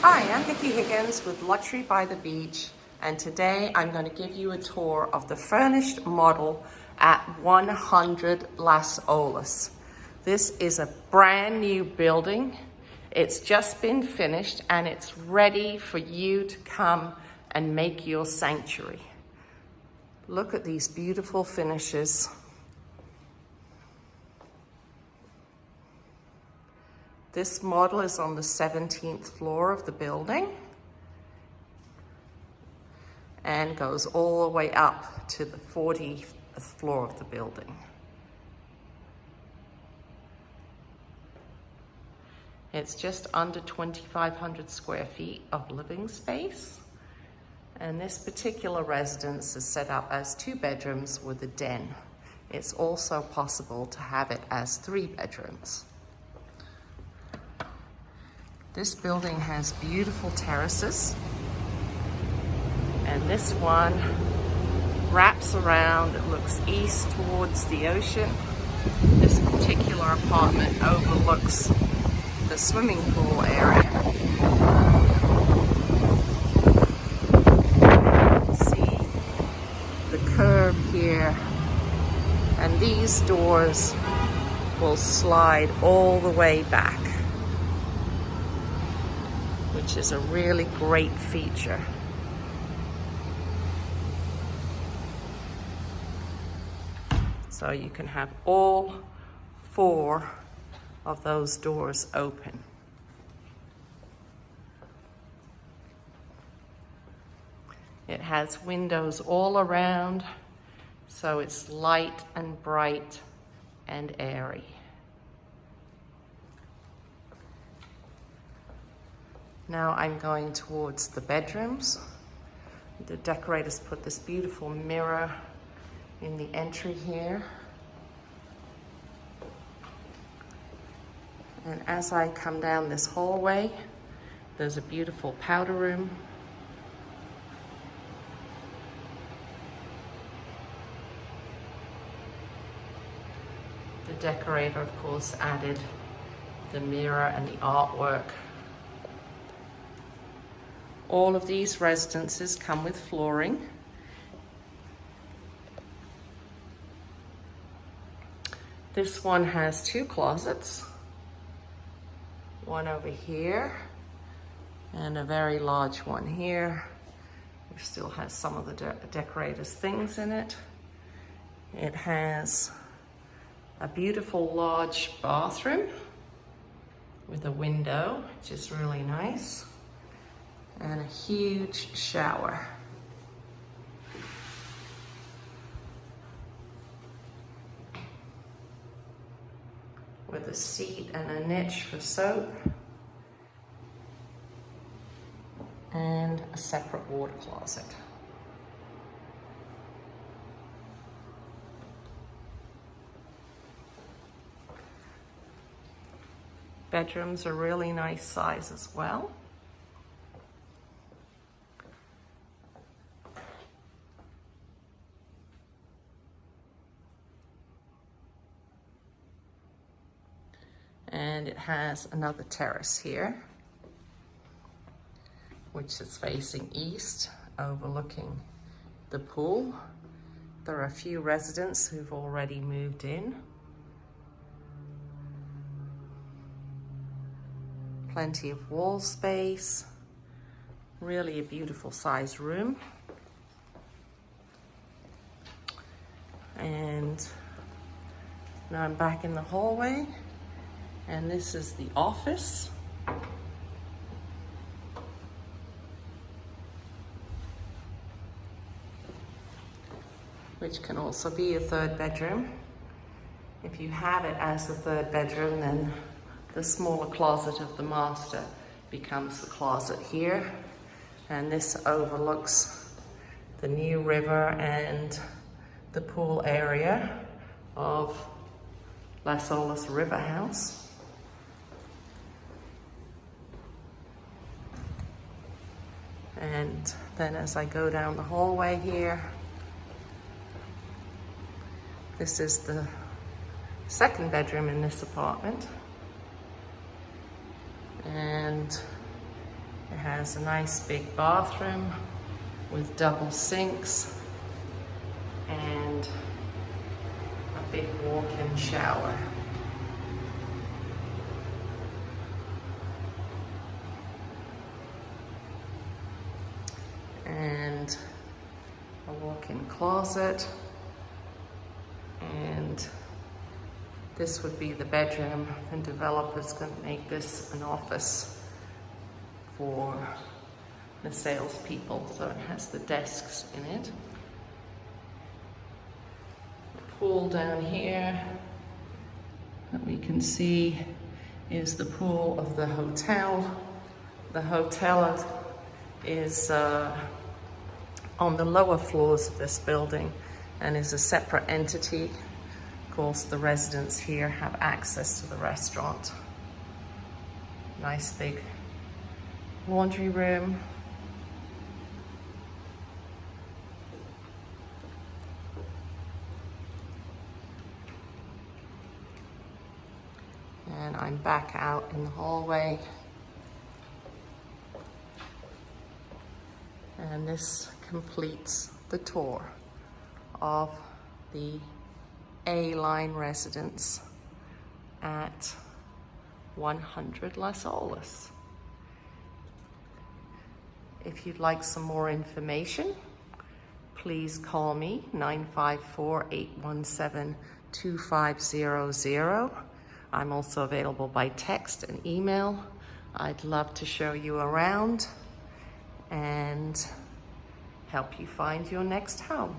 Hi, I'm NikiHiggins with Luxury by the Beach, and today I'm going to give you a tour of the furnished model at 100 Las Olas. This is a brand new building. It's just been finished and it's ready for you to come and make your sanctuary. Look at these beautiful finishes. This model is on the 17th floor of the building and goes all the way up to the 40th floor of the building. It's just under 2,500 square feet of living space. And this particular residence is set up as 2 bedrooms with a den. It's also possible to have it as 3 bedrooms. This building has beautiful terraces, and this one wraps around. It looks east towards the ocean. This particular apartment overlooks the swimming pool area. See the curb here, and these doors will slide all the way back, which is a really great feature. So you can have all 4 of those doors open. It has windows all around, so it's light and bright and airy. Now I'm going towards the bedrooms. The decorators put this beautiful mirror in the entry here. And as I come down this hallway, there's a beautiful powder room. The decorator, of course, added the mirror and the artwork. All of these residences come with flooring. This one has 2 closets, one over here and a very large one here, which still has some of the decorators' things in it. It has a beautiful large bathroom with a window, which is really nice, and a huge shower. With a seat and a niche for soap, and a separate water closet. Bedrooms are really nice size as well. And it has another terrace here, which is facing east, overlooking the pool. There are a few residents who've already moved in. Plenty of wall space, really a beautiful sized room. And now I'm back in the hallway. And this is the office. Which can also be a 3rd bedroom. If you have it as a 3rd bedroom, then the smaller closet of the master becomes the closet here. And this overlooks the new river and the pool area of Las Olas River House. And then as I go down the hallway here, this is the 2nd bedroom in this apartment. And it has a nice big bathroom with double sinks and a big walk-in shower. And a walk-in closet, and this would be the bedroom, and developers going to make this an office for the salespeople, so it has the desks in it. The pool down here that we can see is the pool of the hotel. The hotel is on the lower floors of this building and is a separate entity. Of course, the residents here have access to the restaurant. Nice big laundry room. And I'm back out in the hallway. And this completes the tour of the A-line residence at 100 Las Olas. If you'd like some more information, please call me 954-817-2500. I'm also available by text and email. I'd love to show you around and help you find your next home.